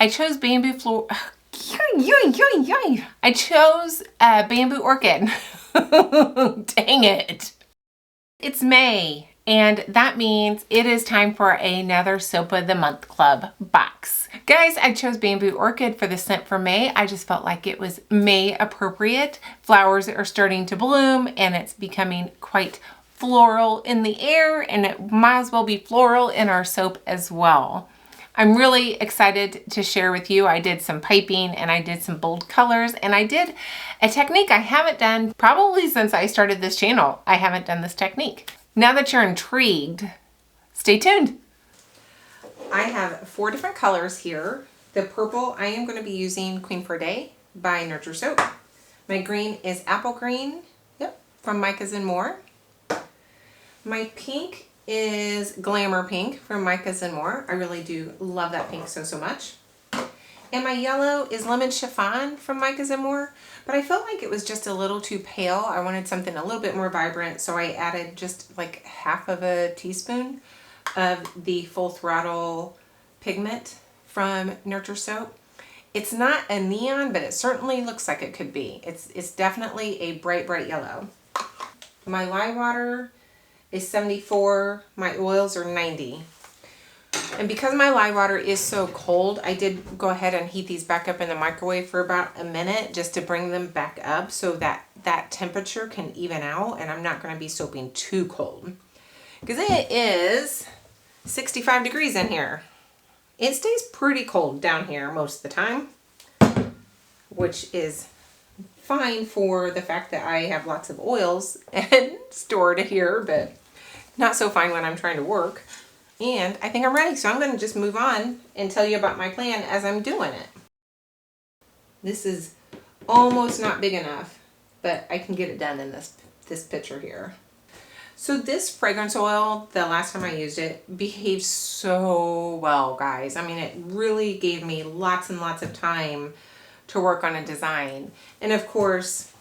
I chose bamboo floor. I chose bamboo orchid. Dang it. It's May, and that means it is time for another Soap of the Month Club box. Guys, I chose bamboo orchid for the scent for May. I just felt like it was May appropriate. Flowers are starting to bloom, and it's becoming quite floral in the air, and it might as well be floral in our soap as well. I'm really excited to share with you. I did some piping and I did some bold colors, and I did a technique I haven't done probably since I started this channel. I haven't done this technique. Now that you're intrigued, stay tuned. I have 4 different colors here. The purple, I am going to be using Queen for a Day by Nurture Soap. My green is Apple Green, from Micah's and More. My pink is Glamour Pink from Micah's and More. I really do love that pink so much. And my yellow is Lemon Chiffon from Micah's and More, but I felt like it was just a little too pale. I wanted something a little bit more vibrant, so I added just like half of a teaspoon of the Full Throttle pigment from Nurture Soap. It's not a neon, but it certainly looks like it could be. It's definitely a bright yellow. My lye water is 74, my oils are 90. And because my lye water is so cold, I did go ahead and heat these back up in the microwave for about a minute just to bring them back up so that that temperature can even out, and I'm not going to be soaping too cold. Because it is 65 degrees in here. It stays pretty cold down here most of the time, which is fine for the fact that I have lots of oils and stored here, but not so fine when I'm trying to work. And I think I'm ready, so I'm going to just move on and tell you about my plan as I'm doing it. This is almost not big enough, but I can get it done in this picture here. So this fragrance oil, the last time I used it, behaved so well, guys. I mean, it really gave me lots and lots of time to work on a design. And of course,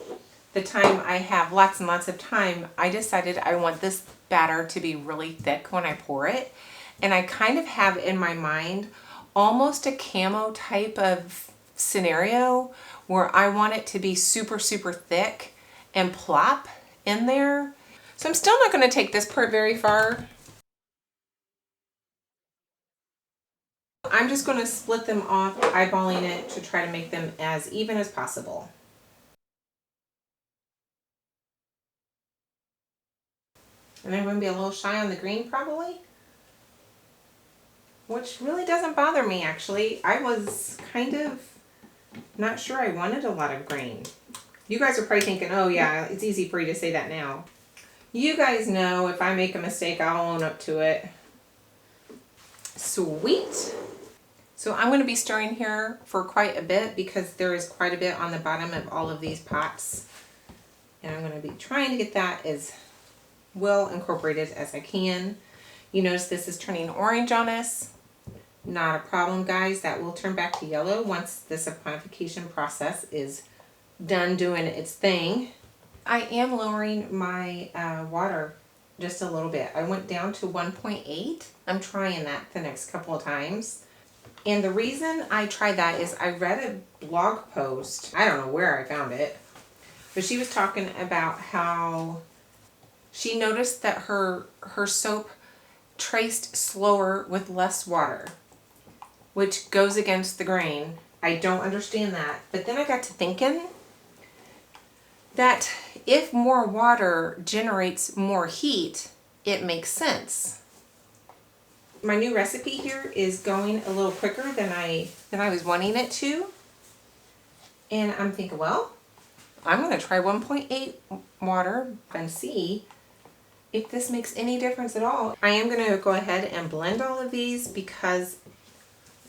the time I have lots and lots of time, I decided I want this batter to be really thick when I pour it. And I kind of have in my mind almost a camo type of scenario where I want it to be super thick and plop in there. So I'm still not going to take this part very far. I'm just going to split them off, eyeballing it to try to make them as even as possible. And I'm going to be a little shy on the green probably, which really doesn't bother me actually. I was kind of not sure I wanted a lot of green. You guys are probably thinking, oh yeah, it's easy for you to say that now. You guys know if I make a mistake, I'll own up to it. Sweet. So I'm going to be stirring here for quite a bit because there is quite a bit on the bottom of all of these pots. And I'm going to be trying to get that as well incorporated as I can. You notice this is turning orange on us. Not a problem, guys. That will turn back to yellow once the saponification process is done doing its thing. I am lowering my water just a little bit. I went down to 1.8. I'm trying that the next couple of times. And the reason I tried that is I read a blog post. I don't know where I found it, but she was talking about how she noticed that her soap traced slower with less water, which goes against the grain. I don't understand that. But then I got to thinking that if more water generates more heat, it makes sense. My new recipe here is going a little quicker than I was wanting it to. And I'm thinking, well, I'm going to try 1.8 water and see if this makes any difference at all. I am going to go ahead and blend all of these because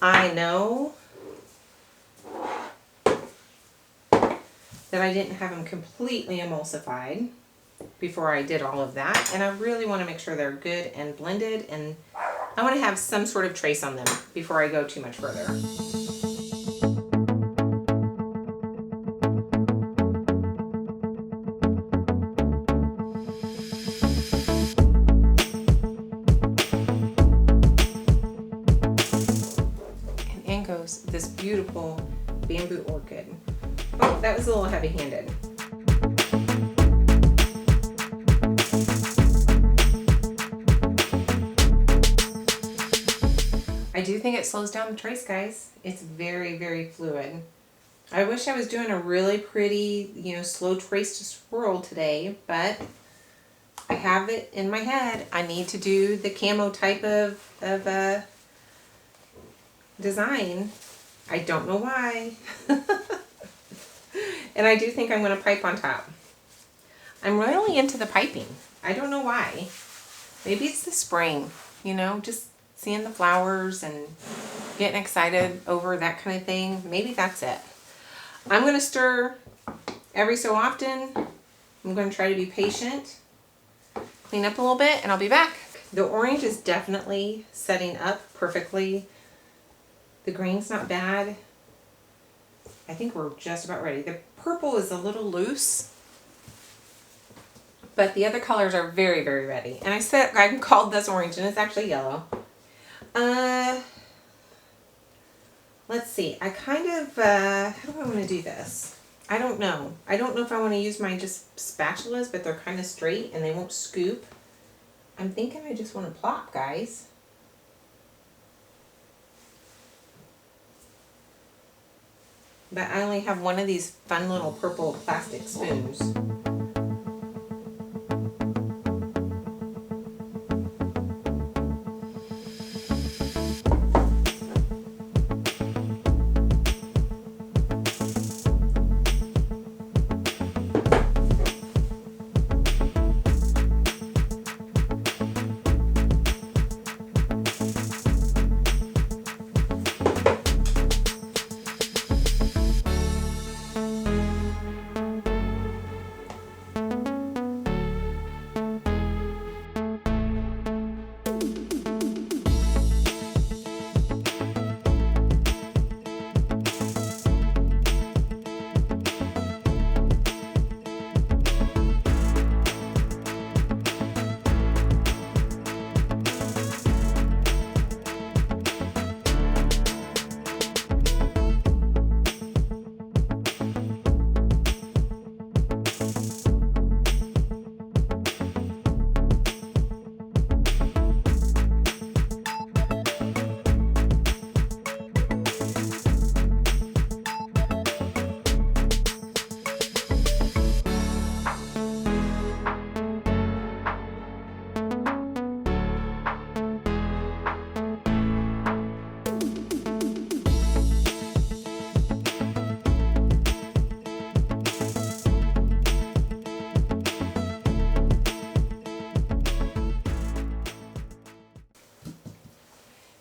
I know that I didn't have them completely emulsified before I did all of that. And I really want to make sure they're good and blended, and I want to have some sort of trace on them before I go too much further. And in goes this beautiful bamboo orchid. Oh, that was a little heavy-handed. I do think it slows down the trace, guys. It's very, very fluid. I wish I was doing a really pretty, slow trace to swirl today, but I have it in my head. I need to do the camo type of design. I don't know why. And I do think I'm going to pipe on top. I'm really into the piping. I don't know why. Maybe it's the spring, just seeing the flowers and getting excited over that kind of thing. Maybe that's it. I'm going to stir every so often. I'm going to try to be patient. Clean up a little bit and I'll be back. The orange is definitely setting up perfectly. The green's not bad. I think we're just about ready. The purple is a little loose, but the other colors are very, very ready. And I called this orange and it's actually yellow. Let's see. I kind of, how do I want to do this? I don't know. I don't know if I want to use my just spatulas, but they're kind of straight and they won't scoop. I'm thinking I just want to plop, guys. But I only have one of these fun little purple plastic spoons.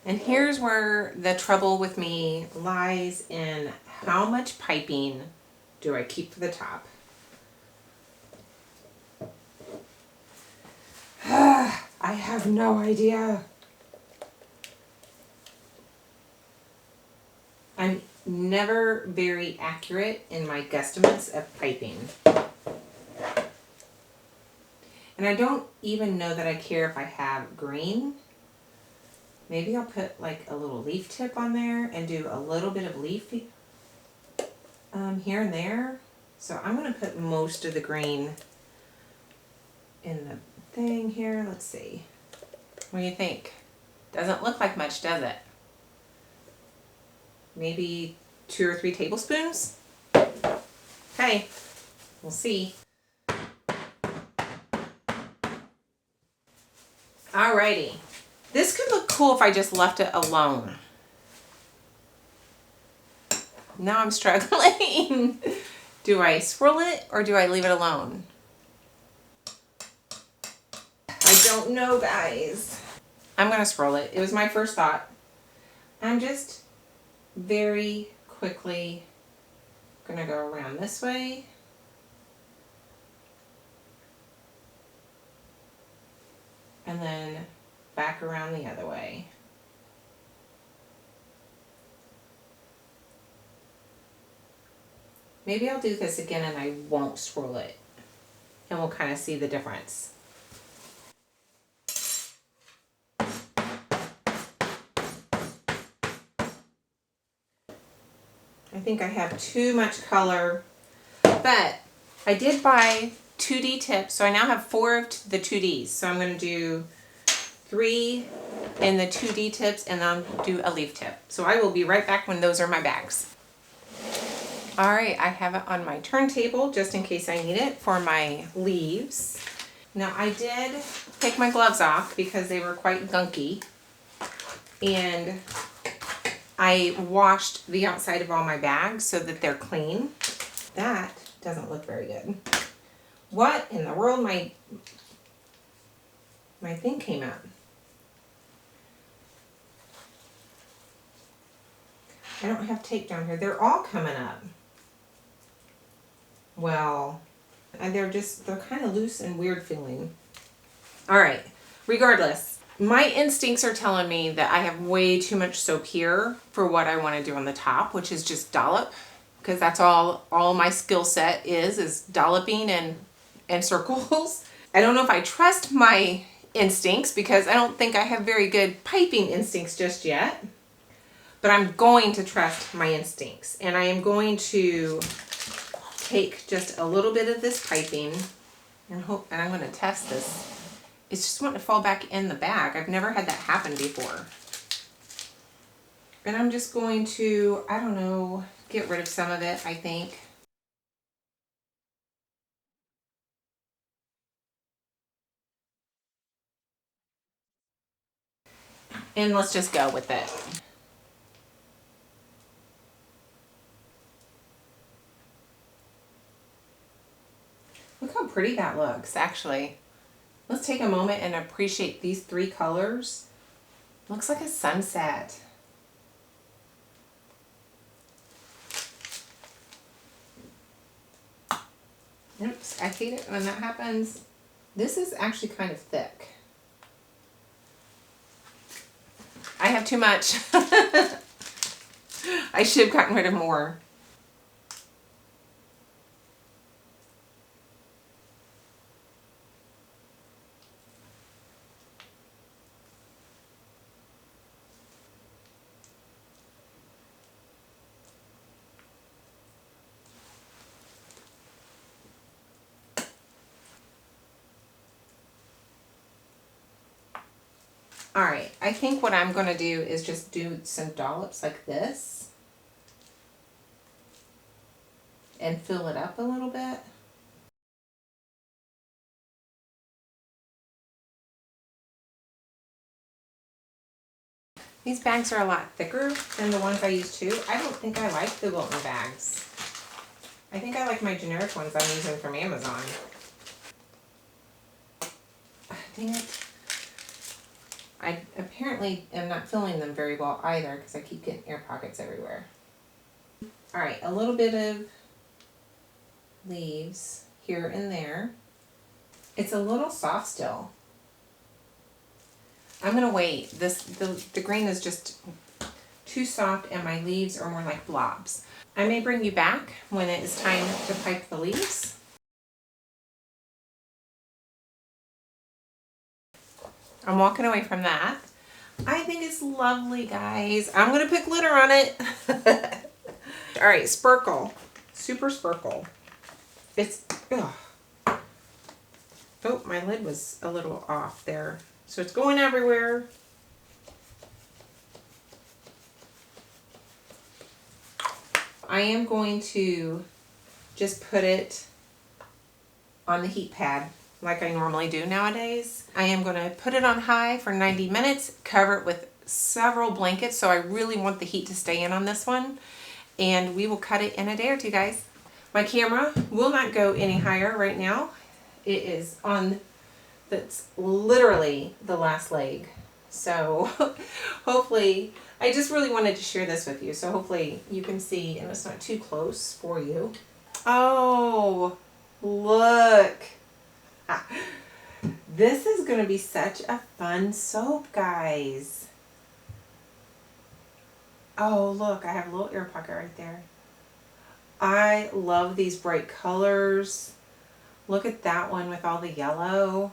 And here's where the trouble with me lies in how much piping do I keep for the top. I have no idea. I'm never very accurate in my guesstimates of piping. And I don't even know that I care if I have green. Maybe I'll put like a little leaf tip on there and do a little bit of leaf here and there. So I'm going to put most of the green in the thing here. Let's see. What do you think? Doesn't look like much, does it? Maybe 2 or 3 tablespoons? Okay, we'll see. Alrighty. This could look cool if I just left it alone. Now I'm struggling. Do I swirl it or do I leave it alone? I don't know, guys. I'm gonna swirl it. It was my first thought. I'm just very quickly gonna go around this way. And then back around the other way. Maybe I'll do this again and I won't swirl it. And we'll kind of see the difference. I think I have too much color, but I did buy 2D tips, so I now have 4 of the 2Ds. So I'm going to do 3 in the 2D tips and then do a leaf tip. So I will be right back when those are my bags. All right, I have it on my turntable just in case I need it for my leaves. Now I did take my gloves off because they were quite gunky, and I washed the outside of all my bags so that they're clean. That doesn't look very good. What in the world? My thing came out. I don't have tape down here. They're all coming up. Well, they're kind of loose and weird feeling. All right, regardless, my instincts are telling me that I have way too much soap here for what I want to do on the top, which is just dollop, because that's all my skill set is dolloping and circles. I don't know if I trust my instincts because I don't think I have very good piping instincts just yet, but I'm going to trust my instincts, and I am going to take just a little bit of this piping and I'm going to test this. It's just wanting to fall back in the bag. I've never had that happen before. And I'm just going to, I don't know, get rid of some of it, I think. And let's just go with it. Look how pretty that looks, actually. Let's take a moment and appreciate these 3 colors. Looks like a sunset. Oops, I hate it when that happens. This is actually kind of thick. I have too much. I should have gotten rid of more. All right, I think what I'm going to do is just do some dollops like this and fill it up a little bit. These bags are a lot thicker than the ones I used too. I don't think I like the Walnut bags. I think I like my generic ones I'm using from Amazon. Dang it. I apparently am not filling them very well either because I keep getting air pockets everywhere. All right, a little bit of leaves here and there. It's a little soft still. I'm gonna wait. The green is just too soft and my leaves are more like blobs. I may bring you back when it is time to pipe the leaves. I'm walking away from that. I think it's lovely, guys. I'm gonna put glitter on it. All right, sparkle, super sparkle. It's, ugh. Oh, my lid was a little off there. So it's going everywhere. I am going to just put it on the heat pad like I normally do nowadays. I am going to put it on high for 90 minutes, cover it with several blankets, so I really want the heat to stay in on this one, and we will cut it in a day or two, guys. My camera will not go any higher right now. It is on, that's literally the last leg. So hopefully, I just really wanted to share this with you, so hopefully you can see and it's not too close for you. Oh, look. This is going to be such a fun soap, guys. Oh, look, I have a little air pocket right there. I love these bright colors. Look at that one with all the yellow.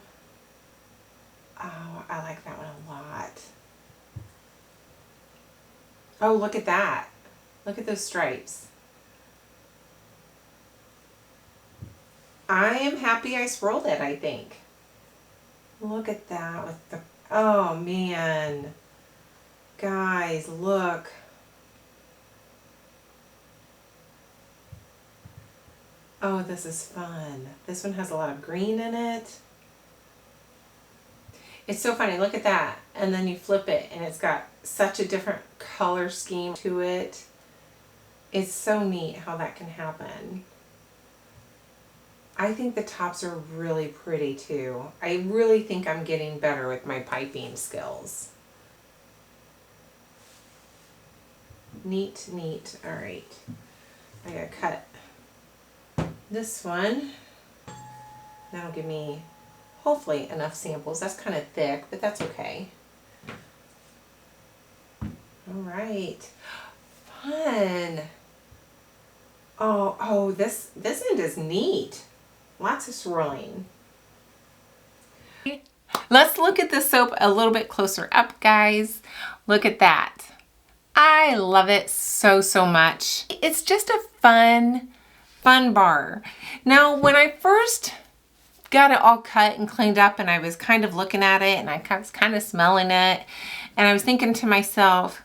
Oh, I like that one a lot. Oh, look at that. Look at those stripes. I am happy I swirled it, I think. Look at that with the, oh man. Guys, look. Oh, this is fun. This one has a lot of green in it. It's so funny, look at that. And then you flip it and it's got such a different color scheme to it. It's so neat how that can happen. I think the tops are really pretty too. I really think I'm getting better with my piping skills. Neat, neat. All right. I gotta cut this one. That'll give me hopefully enough samples. That's kind of thick, but that's okay. All right. Fun. Oh, this end is neat. Lots of swirling. Let's look at the soap a little bit closer up, guys. Look at that. I love it so, so much. It's just a fun bar. Now, when I first got it all cut and cleaned up and I was kind of looking at it and I was kind of smelling it and I was thinking to myself,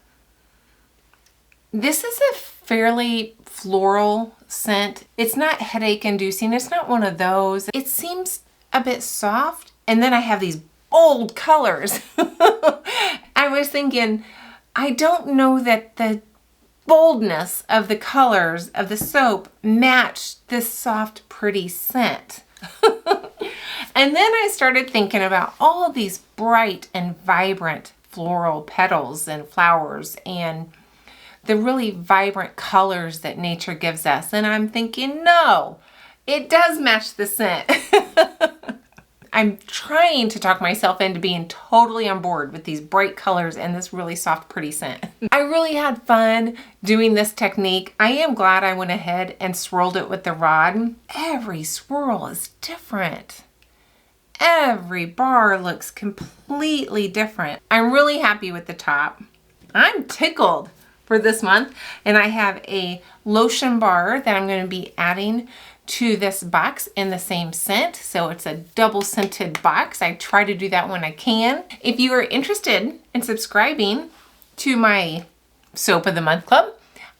this is a fairly floral scent. It's not headache inducing. It's not one of those. It seems a bit soft. And then I have these bold colors. I was thinking, I don't know that the boldness of the colors of the soap matched this soft, pretty scent. And then I started thinking about all these bright and vibrant floral petals and flowers and the really vibrant colors that nature gives us. And I'm thinking, no, it does match the scent. I'm trying to talk myself into being totally on board with these bright colors and this really soft, pretty scent. I really had fun doing this technique. I am glad I went ahead and swirled it with the rod. Every swirl is different. Every bar looks completely different. I'm really happy with the top. I'm tickled for this month, and I have a lotion bar that I'm going to be adding to this box in the same scent. So it's a double scented box. I try to do that when I can. If you are interested in subscribing to my Soap of the Month Club,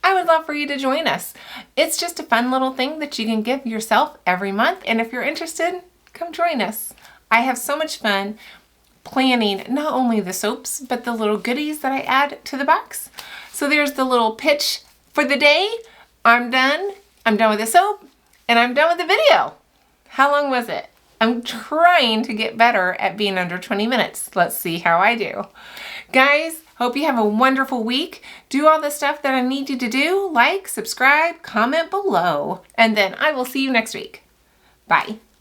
I would love for you to join us. It's just a fun little thing that you can give yourself every month. And if you're interested, come join us. I have so much fun planning not only the soaps, but the little goodies that I add to the box. So there's the little pitch for the day. I'm done. I'm done with the soap and I'm done with the video. How long was it? I'm trying to get better at being under 20 minutes. Let's see how I do. Guys, hope you have a wonderful week. Do all the stuff that I need you to do. Like, subscribe, comment below, and then I will see you next week. Bye.